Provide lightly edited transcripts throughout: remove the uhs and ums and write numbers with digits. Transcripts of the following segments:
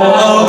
आजाद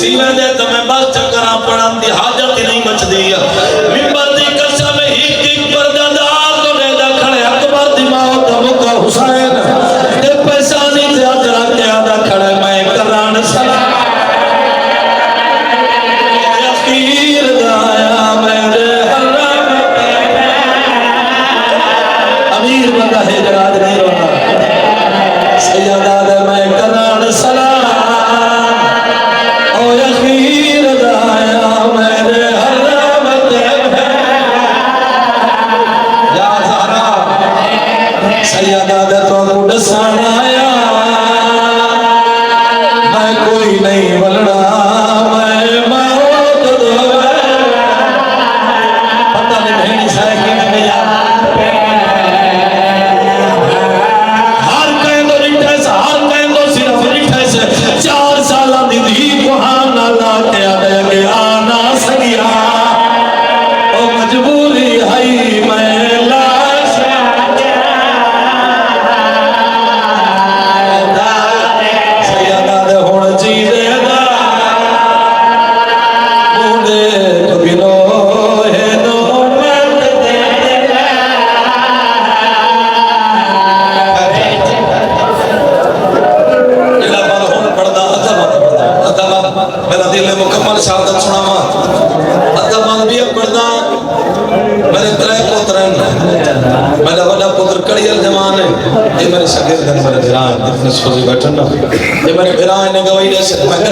सीवे दे तो मैं बस चक्करा पढ़न दी हाजत ही नहीं बचदी मिंबर दी कसम ही की पर्दादार तो ने दा खड़े अकबर दी मौत दा मुका हुसैन ते पैसानी ते अजरा के आदा खड़े मैं करान सलाम यकीर दाया मेरे हराम अमीर बंदा है जराद नहीं रोना सैयदा दे मैं करान सलाम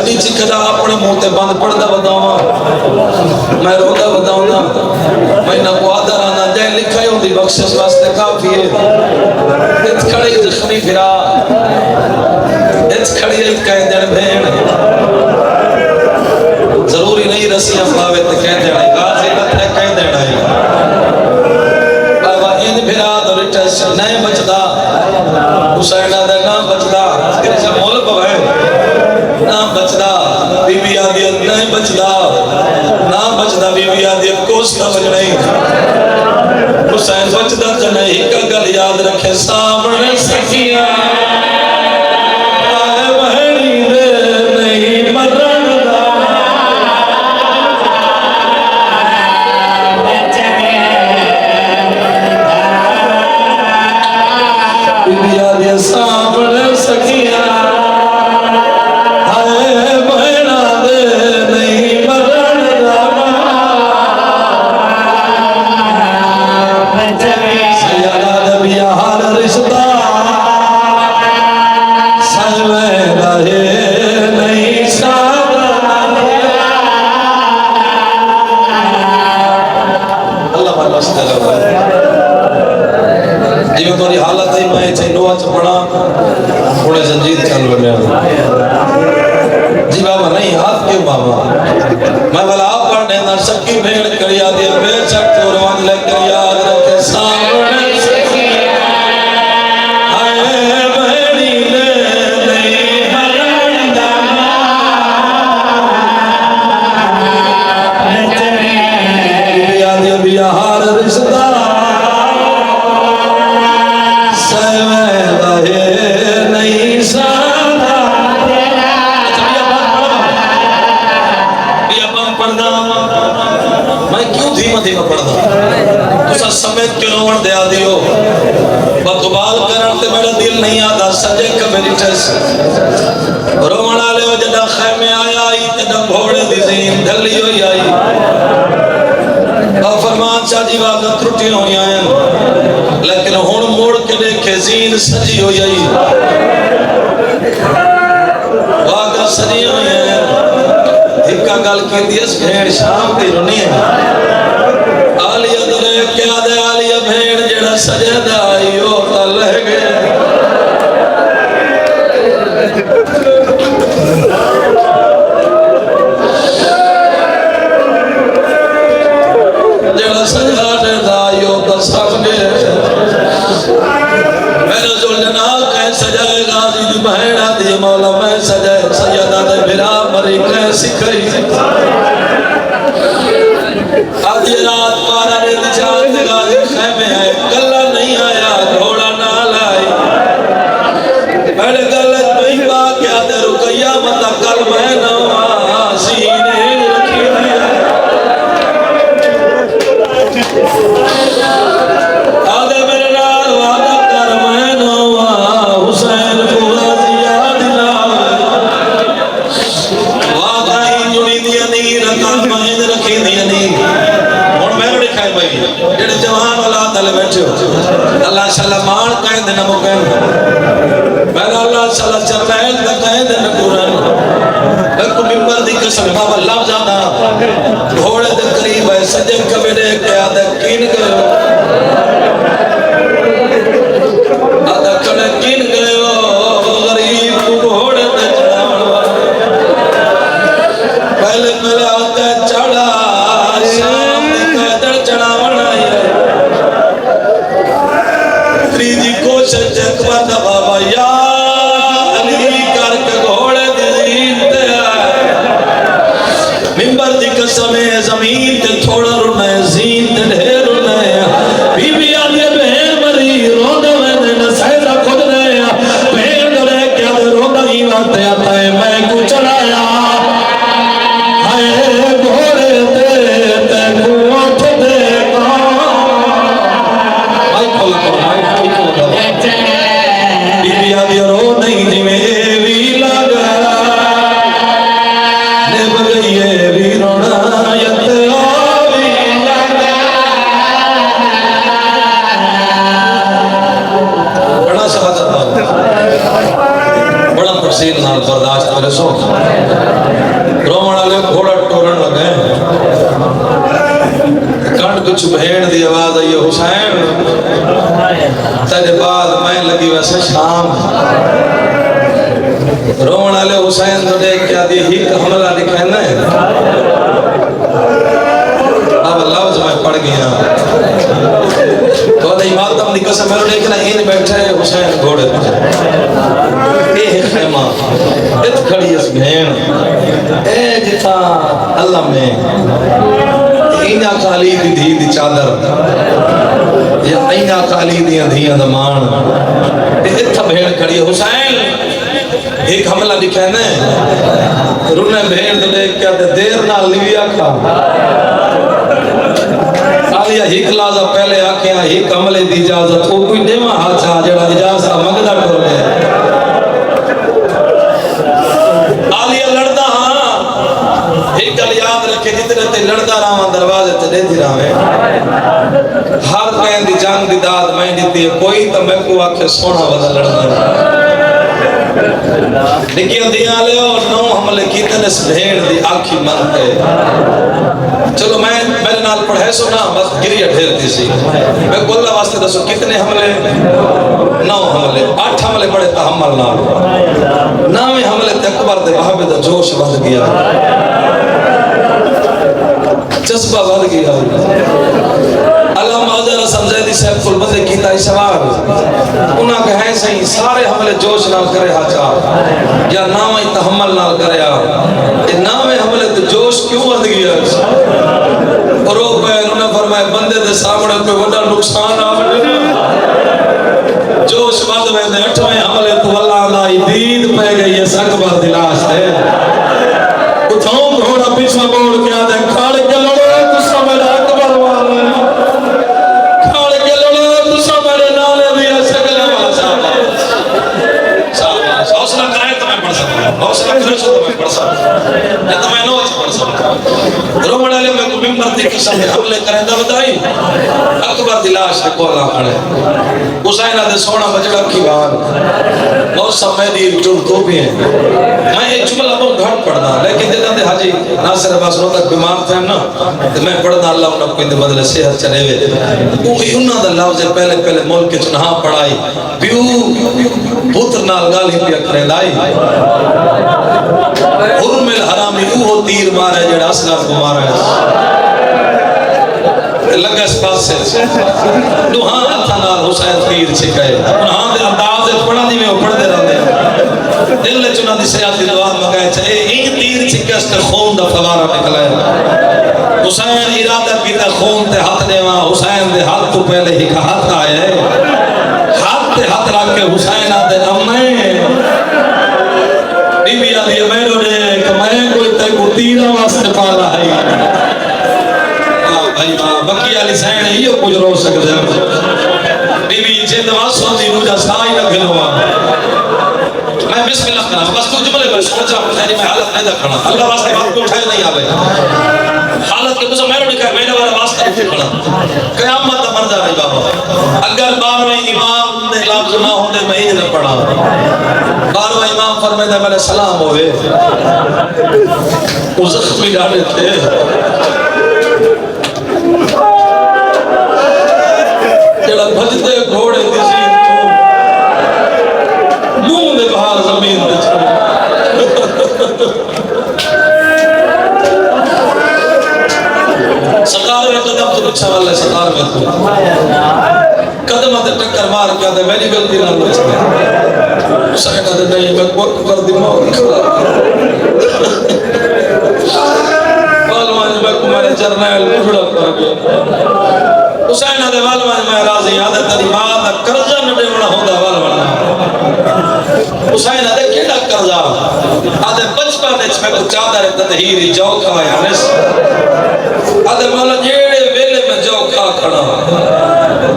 अपने मुंह ते बंद पढ़दा बतावा मैं रोदा बताऊंगा मैं ना को आदर आना जाए लिखा होंदी बख्शिश वास्ते काफी है इत खड़ी जख्मी फिरा इत खड़ी कह देन भेण जरूरी नहीं रसियां पावे ते कह देना गाजी कथे कह देना है बाबा इन फिरा तो रिटस नहीं बचदा हुसैन दा ना बचदा तेरे से मोल पवे ना बचदा बीबी आदि नहीं बचदा ना बचदा बीबी आदि कोस ना बचना हुसैन बचदा तो नहीं का गल याद रखे सामने सखिया बहनी दे नहीं मरण दा बीबी आदि सामने सखिया मैं वाला आप पढ़ने ना सकी भेड़ करिया दे बेचक कुर्बान लेकर याद रखे सामने सखिया हाय बहनी ले नहीं मरण दा बिया दे बिया हार रिश्ता सवे रहे नहीं साधा मैं क्यों धीमा धीमा पढ़दा तुसा समेत क्यों रोण दे दियो बकवाल करन ते मेरा दिल नहीं आता सजे कमेरी ठस रोवण वाले हो जदा खैमे आया ई ते घोड़े दी जीन ढली होई आई और फरमान शाह जी वाद त्रुटि होई आयन लेकिन हुन मोड़ के देखे जीन सजी होई आई वाद सजी होई है इक्का गल कीती इस भेड़ शाम दी रोनी है आलिया दे क्या दे आलिया भेड़ जेड़ा सजदा आई ओ तल गए जेड़ा सजदा आई ओ तल सब गए मेरे जो जनाब कह सजाए गाजी दी बहना दी मौला मैं सजाए सैयदा दे बिरा मरी कह सिखई आधी रात पारा ने चांद गाजी खैमे है कल्ला नहीं आया घोड़ा ना लाई मेरे गल नहीं पा क्या दे रुकैया मत कल मैं ना बैठे हो अल्लाह इंशाल्लाह मान कहें दिन मुकन मैंने अल्लाह इंशाल्लाह चरमैल दा कहें दिन कुरान बिल्कुल मिंबर दी कसम बाबा लव जाना घोड़े दे करीब है सजन कबीरे के आदे कीन गयो आदा कने कीन गयो गरीब घोड़े दे चढ़ावन पहले पहले आते चढ़ा शाम दी कदर चढ़ावन त्रीजी कोशिश जकवा दा बाबा या अली करके घोड़े दी जीते मिंबर दी कसम है जमीन ते थोड़ा रुना है जीन ते ढेर रुना है बीबी आदि बहन मरी रोंदा मैंने न सहरा खुद ने बहन डरे क्या रोंदा ही वाते आता है मैं को चढ़ाया हाय घोड़े ते तेनू उठ देगा भाई खोल बीबी आदि रो नहीं जिਵੇਂ भी लगा ने बगैये भी रोना यत भी लगा बड़ा शहादत बड़ा तफसील नाल बर्दाश्त करे सो रोमन वाले घोड़ा टोरन लगे कंड कुछ भेड़ दी आवाज आई हुसैन तेरे बाद मैं लगी वैसे शाम रोमन वाले हुसैन तो देख क्या दी ही हमला दिखाए ना अब लफ्ज मैं पढ़ गया तो नहीं मातम दी कसम मेरे देखना इन बैठे हुसैन घोड़े पे ए खैमा इत खड़ी इस भेड़ ए जिथा अल्लाह में इना काली दी धी दी चादर या इना काली दी धियां दा मान ते इथा भेड़ खड़ी हुसैन एक हमला लिखा है ना रुने भेड़ दे देख क्या देर नाल लिविया खा आलिया हिक लाजा पहले आखिया हिक हमले दी इजाजत ओ कोई देवा हाथ आ जेड़ा इजाजत मंगदा टुर गया आलिया लड़दा हां एक गल याद रखे जितने ते लड़दा रहा दरवाजे ते देती रहा हर कहन दी जान दी दाद मैं दी कोई तो मैं को आखे सोना वाला लड़दा निकिया दिया ले और नौ हमले कीते इस भेड़ दी आखी मन पे चलो मैं मेरे नाल पढ़े सुना बस गिरिया ढेरती सी मैं बोलना वास्ते दसो कितने हमले 9 हमले 8 हमले बड़े तहम्मुल नाल 9वें हमले ते अकबर दे वहाबे दा जोश बढ़ गया जज्बा बढ़ गया अल्लाह माजरा समझे साहब कुल बंदे कीता सवाल उना कहे सही सारे हमले जोश नाल करे हाचा या नावे तहम्मुल नाल करया ये नावे हमले तो जोश क्यों बढ़ गया रो पे उन्होंने फरमाया बंदे दे सामने कोई बड़ा नुकसान आ बने जोश बढ़ वेंदे 8वें हमले तो अल्लाह दा दीद पे गई है अकबर दी लाश है उठाओ घोड़ा पीछे मोड़ के आ दे खड़ के लड़ो तुसा मेरा अकबर वाला खड़ के लड़ो तुसा मेरे नाले भी सकल वाला शाबाश हौसला कराए तो मैं पढ़ सकता हौसला करे तो मैं पढ़ सकता नहीं तो मैं नो पढ़ सकता रोमन वाले में को मिंबर दी कसम हमले करे दा बताई अकबर दी लाश के कोला खड़े हुसैन दे सोना बजड़ा की बात बहुत समय दी टुर तो भी है मैं ये जुमला बहुत घट पढ़ना लेकिन दे दे हाजी नासिर अब्बास रो तक बीमार थे ना तो मैं पढ़ना अल्लाह उन्हें कोई बदले सेहत चले वे वो उन्ना दा लफ्ज पहले पहले मुल्क के चुनाव पढ़ाई प्यू पुत्र नाल गाली पिया करे लाई हुरमिल हरामी वो तीर मारे जेड़ा असगर को मारे लगा इस पास से दुहा हाथ नाल हुसैन तीर छिकाए उन्हां दे अंदाज विच पढ़ा दी में पढ़दे रहंदे दिल च उन्हां दी सेहत दी दुआ मंगाए चाहे एक तीर छिकस ते खून दा फवारा निकले हुसैन इरादा कीता खून ते हाथ देवा हुसैन दे हाथ तो पहले ही हाथ आए हाथ ते हाथ रख के हुसैन दे अम्मे बीबी आदि मेरो ने मैं कोई ते को तीरा वास्ते पाला है भाई मां बकी वाली सैन यो कुछ रो सकदे बीबी जे दवा सोंदी मुझा साई न गिनवा मैं बिस्मिल्लाह करा बस कुछ जुमले में सोचा तेरी मैं हालत नहीं देखना अल्लाह वास्ते बात को उठाए नहीं आवे हालत के तुझे मेरो निकाय मेरे वाला वास्ते लिखना क़यामत दा मंज़र है बाबा अगर 12वें इमाम ने लफ्ज़ ना होंदे मैं ही न पढ़ा 12वां इमाम फरमाता मेरे सलाम होवे वो ज़ख्मी डाले थे जेड़ा भजदे घोड़े दी सी मुंह दे बाहर जमीन पे सरकार में कदम तो अच्छा वाला सरकार में तो कदम आते टक्कर मार के आते मेरी गलती ना बच गया हुसैन आते नहीं मैं को कर दिमाग बालवान में को मेरे जर्नल मुझड़ा कर गया हुसैन आते बालवान में राजी आते तेरी मां दा कर्जा न देवना होंदा बालवान हुसैन आते केड़ा कर्जा आते बचपन में मैं को चादर तदहीरी जो खाया नस आदे मौला जेड़े वेले में जो खा खड़ा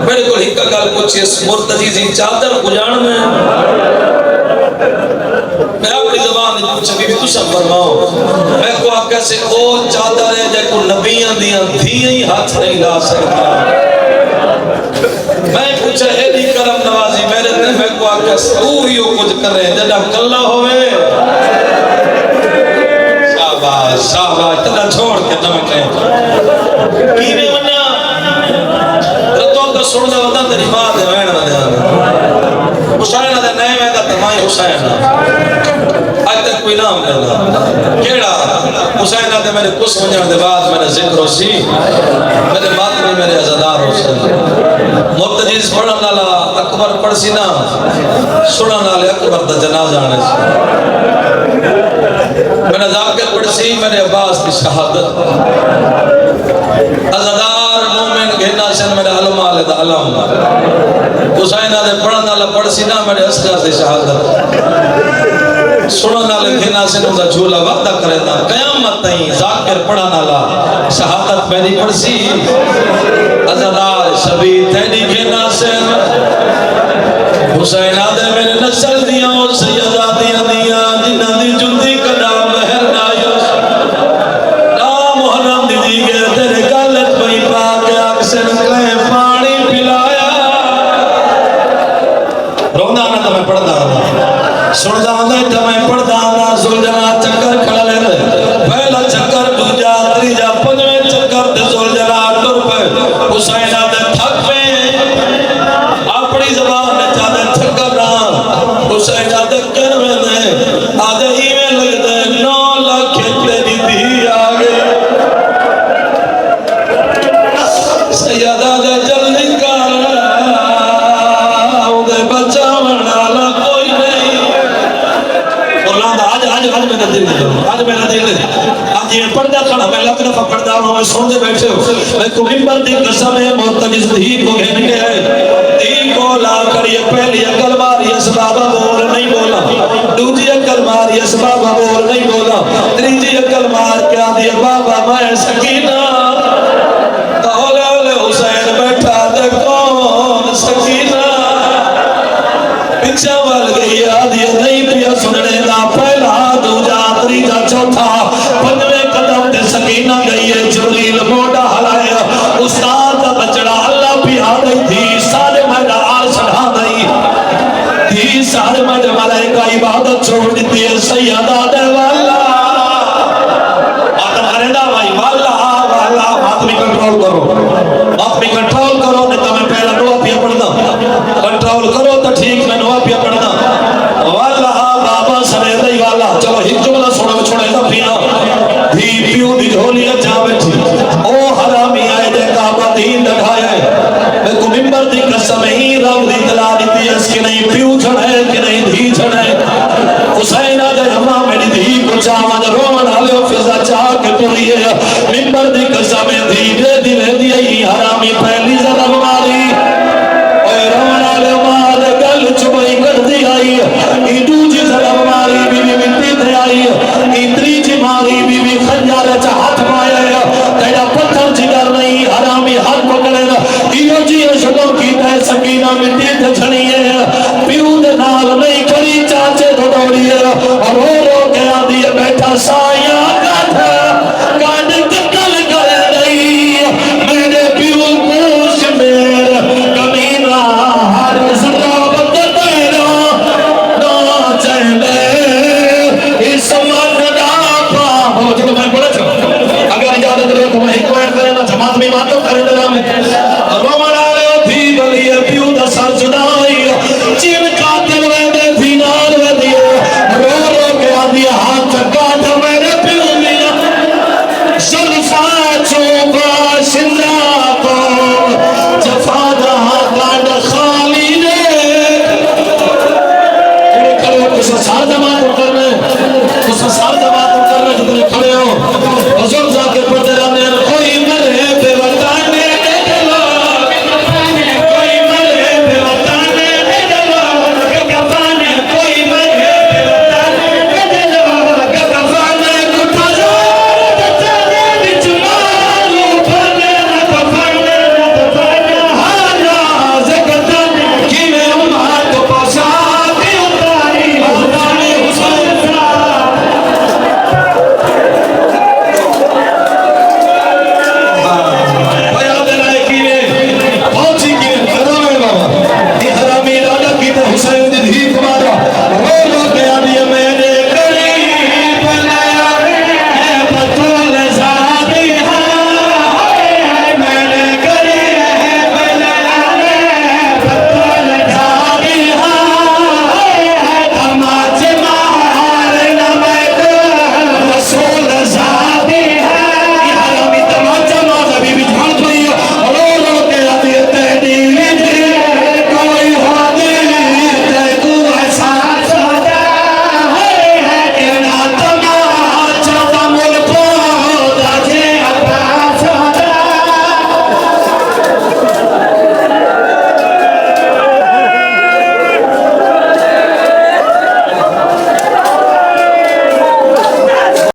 मेरे को एक गल पूछी इस मुर्तजी जी चादर गुजान में मैं अपनी ज़बान में पूछा भी तुसा फरमाओ मैं को आका से ओ चादर है जेको नबियां दियां धीयां ही हाथ नहीं ला सकता मैं पूछा एदी करम नवाजी मेरे ते मैं को आका तू ही कुछ करे जदा कल्ला होवे शाबाश शाबाश तदा छोड़ के तुम के कीने वना रतो का सुनदा वदा तेरी बात है वैन वदा हुसैन दा नाम है दा तमाई हुसैन आज तक कोई नाम लेना केड़ा हुसैन दा मेरे कुछ वजन दे बाद मेरा जिक्र होसी मेरे बात में मेरे अज़ादार हुसैन मुर्तजीज पढ़न वाला अकबर पढ़सी ना सुनन वाले अकबर दा जनाजा आने मेरा जाकिर पढ़सी मेरे अब्बास की शहादत अज़ादार मोमिन घेना सन मेरे अलम वाले दा अलम हुसैन दे पढ़न वाला पढ़सी ना मेरे असगर दी शहादत सुनन वाले घेना सन उदा झूला वादा करेंदा क़यामत ताईं जाकिर पढ़न वाला शहादत मेरी पढ़सी अज़ादार शबी तेरी घेना सन हुसैन दे मेरे नस्ल दियां ओ सैयदा दियां जिन्हां दी जुंदी कदा महर नायो ना मुहर्रम दी के तेरे गलत पई पा के अक्सर कहे पानी पिलाया रोंदा ना तो मैं पढ़दा सुनदा ना तो मैं पढ़दा ना सुलझना चक्कर खड़ा ले पहला चक्कर दूजा तीजा पंजवें चक्कर ते सुलझना टुर पे हुसैन दे थक पे अपनी ज़बान में जादे चक्कर ना हुसैन दे करवे ने आदे इवें लगदे 9 लाख तेरी दी आ गई सैयदा दे जल्दी कर ओदे बचावन वाला कोई नहीं बोलांदा आज मेरा दिल आज मेरा दिल आज ये पर्दा खड़ा मैं लग दफा पढ़दा हूं मैं सुनते बैठे हो मैं को मिंबर दी कसम है मुर्तजिज दी को घेन के है दी को ला कर ये पहली अकल मारी असबाब बोल नहीं बोला दूसरी अकल मारी असबाब बोल नहीं बोला तीसरी अकल मार के आंदी बाबा मैं सकीना तौले ओले हुसैन बैठा दे कौन सकीना पिछा वाल गई आदि नहीं पिया सुनने दा पहला दूजा तीजा चौथा पंजवें कदम ते सकीना गई है जलील मोटा हलाया उस्ताद दा बचड़ा अल्लाह पिया गई थी सारे मैदा आर्श ढा गई थी सारे मैदा मलाइका इबादत छोड़ दी है सैयदा दे वाला आदम हरेदा भाई वाला वाला बात भी कंट्रोल करो नहीं तो मैं पहला दुआ पिया पढ़दा कंट्रोल करो तो ठीक मैं दुआ पिया पढ़दा वाला बाबा सरे दई वाला चलो एक जुमला सुनो छोड़े ना पिया धी पियो दी झोली जा बैठी ओ हरामी आए दे काबा दीन दिखाया मैं को मिंबर दी कसम ही रब दी तला दी इसके नहीं पियो छड़े कि नहीं धी छड़े हुसैन दे अम्मा मेरी धी को चावन रोवन आलो फिजा चाह के टुरी है मिंबर दी कसम धीरे धीरे दी हरामी पहली ज़रा मारी ओए रोवन आलो मार गल चुबई कर दी आई ई दूजी ज़रा मारी बीबी मिट्टी ते आई ई तीसरी मारी बीबी खंजर च हाथ माया तेरा पत्थर जिगर नहीं हरामी हाथ पकड़े इयो जी शुरू की ते सकीना मिट्टी ते छड़ी है पियो दे नाल नहीं खड़ी चाचे तो दौड़ी है और रो के आंदी बैठा साया काठ काट कत्ल कर गई मेरे स्वामी मातो कर दम रोमन आ रहे थी बलिए पियो दा सर जुदाई चिन कातिल वेदे थी नाल वेदियो रो रो के आदि हाथ चक्का था मेरे पियो मिया जुल्फा चोबा शिंदा को जफादा कांड खाली ने करो कुछ साथ बात करने जितने खड़े हो